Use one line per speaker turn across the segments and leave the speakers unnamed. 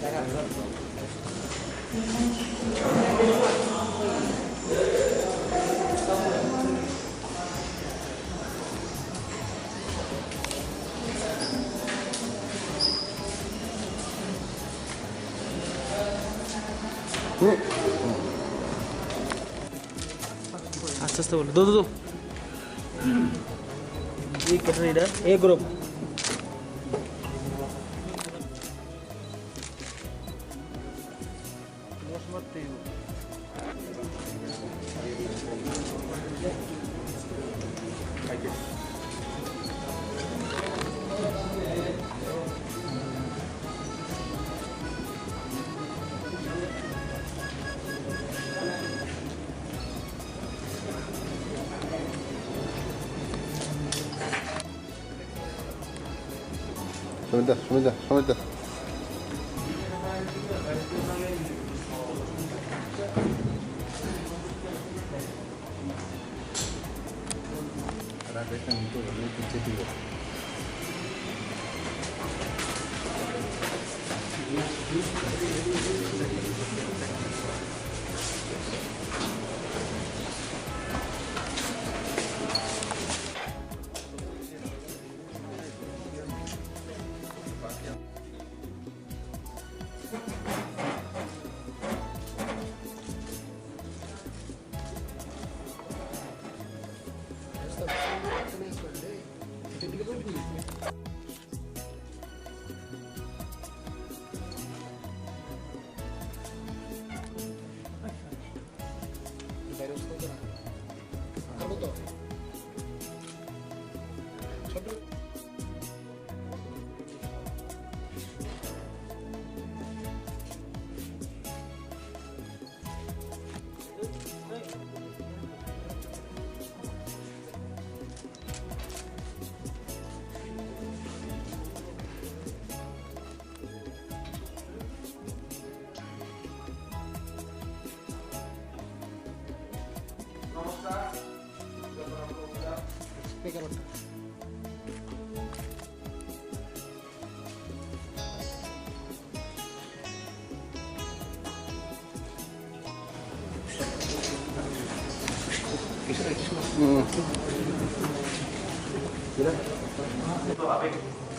আস্তে আস্তে বলো দো দো দো এই ক্যাটাগরিটা এ গ্রুপ
সমস্যা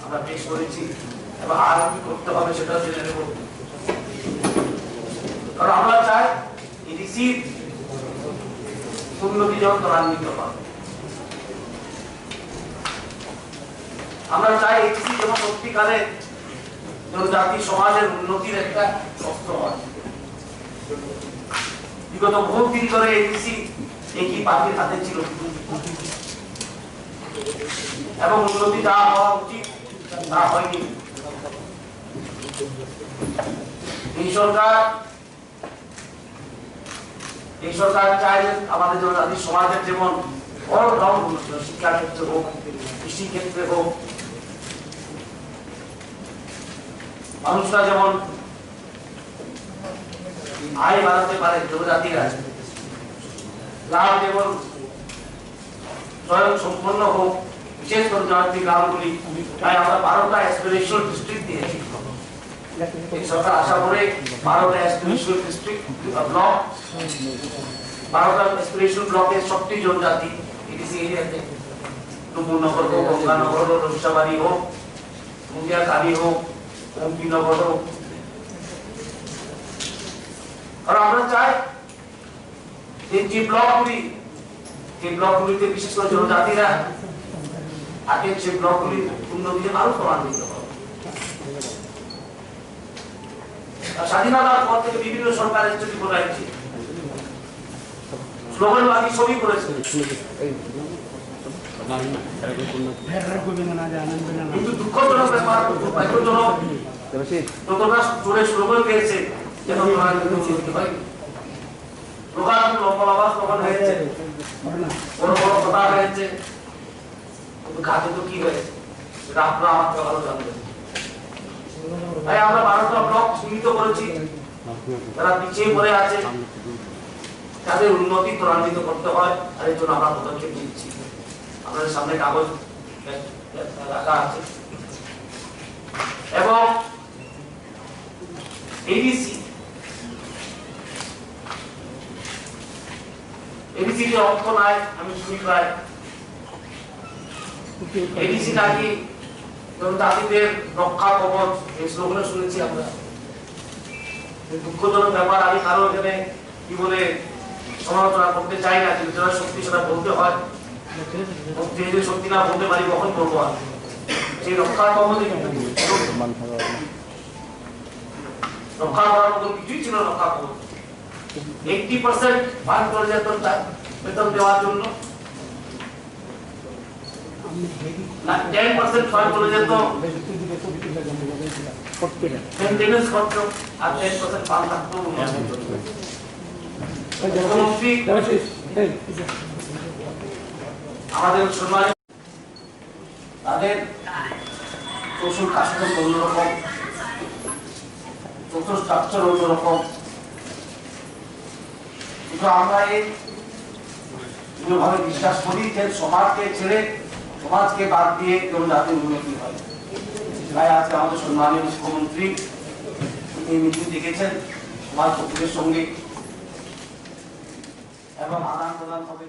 আমরা পেশ করেছি এবং আর কি করতে হবে সেটাও জেনে নেব কারণ আমরা চাই ইডিসির উন্নতি যেন ত্বরান্বিত হয় আমরা চাই ইডিসি যেন সত্যিকারের জনজাতি সমাজের উন্নতির একটা অস্ত্র হয় বিগত বহুদিন ধরে ইডিসি একই পার্টির হাতে ছিল এবং উন্নতি যা হওয়া উচিত তা হয়নি এই সরকার চাই আমাদের জনজাতি সমাজের যেমন বড় রং শিক্ষা ক্ষেত্রে হোক কৃষি ক্ষেত্রে হোক মানুষরা যেমন আয় বাড়াতে পারে জনজাতিরা লাভ যেমন স্বয়ং সম্পন্ন হোক বিশেষ করে জনজাতি গ্রামগুলি তাই আমরা 12টা অ্যাসপিরেশনাল ডিস্ট্রিক্ট দিয়েছি এই সরকার আশা করে 12টা অ্যাসপিরেশনাল ডিস্ট্রিক্ট ব্লক 12টা অ্যাসপিরেশনাল ব্লকের সবটি জনজাতি ইডিসি এরিয়াতে ডুমুরনগর হোক গঙ্গানগর হোক রূপসাবাড়ি হোক মুঙ্গিয়াকালী হোক অম্পিনগর হোক আর আমরা চাই যে ব্লকগুলিতে বিশেষ করে জনজাতিরা আগের যে ব্লকগুলি উন্নতি আরো ত্বরান্বিত হবে স্বাধীনতার পর থেকে বিভিন্ন সরকারের যদি বলাইছে স্লোগান বাকি সবই করেছে কিন্তু দুঃখজনক ব্যাপার দুর্ভাগ্যজনক যতটা জোরে স্লোগান দিয়েছে যেন স্লোগান লম্বা স্লোগান হয়েছে বড় বড় কথা হয়েছে কিন্তু কাজে তো কি হয়েছে সেটা আপনারা আমাকে ভালো জানবেন তাই আমরা 12টা ব্লক চিহ্নিত করেছি যারা পিছিয়ে পড়ে আছে তাদের উন্নতি ত্বরান্বিত করতে হয় আর এর জন্য আমরা পদক্ষেপ নিচ্ছি আপনাদের সামনে কাগজ রাখা আছে এবং এবিসি এবিসি অর্থ নাই, আমি শুনি প্রায় এবিসি নাকি জাতিদের রক্ষা কবচ, এই স্লোগান শুনেছি আমরা। দুঃখজনক ব্যাপার, আমি কারো এখানে কি বলে সমালোচনা করতে চাই না, কিন্তু যারা সত্যি সেটা বলতে হয়, যে সত্যি না বলতে পারি কখন বলবো। সেই রক্ষা কবচ রক্ষা করার মতো কিছুই ছিল রক্ষা কবচ। 80% ফান্ড করে যেত বেতন দেওয়ার জন্য, 10% ফান্ড করে যেত মেইনটেনেন্স খরচ, আর 10% ফান্ড থাকতো মুখ্যমন্ত্রী। আমাদের সম্মান তাদের কৌশল কাঠামো অন্যরকম, সোশ্যাল স্ট্রাকচার অন্যরকম, কিন্তু আমরা এই ভাবে বিশ্বাস করি যে সমাজকে ছেড়ে, সমাজকে বাদ দিয়ে কোন জাতির উন্নতি হয়। তাই আজকে আমাদের সম্মানীয় মুখ্যমন্ত্রী এই মিটিং ডেকেছেন সমাজ পক্ষের সঙ্গে এবং আদান প্রদান হবে।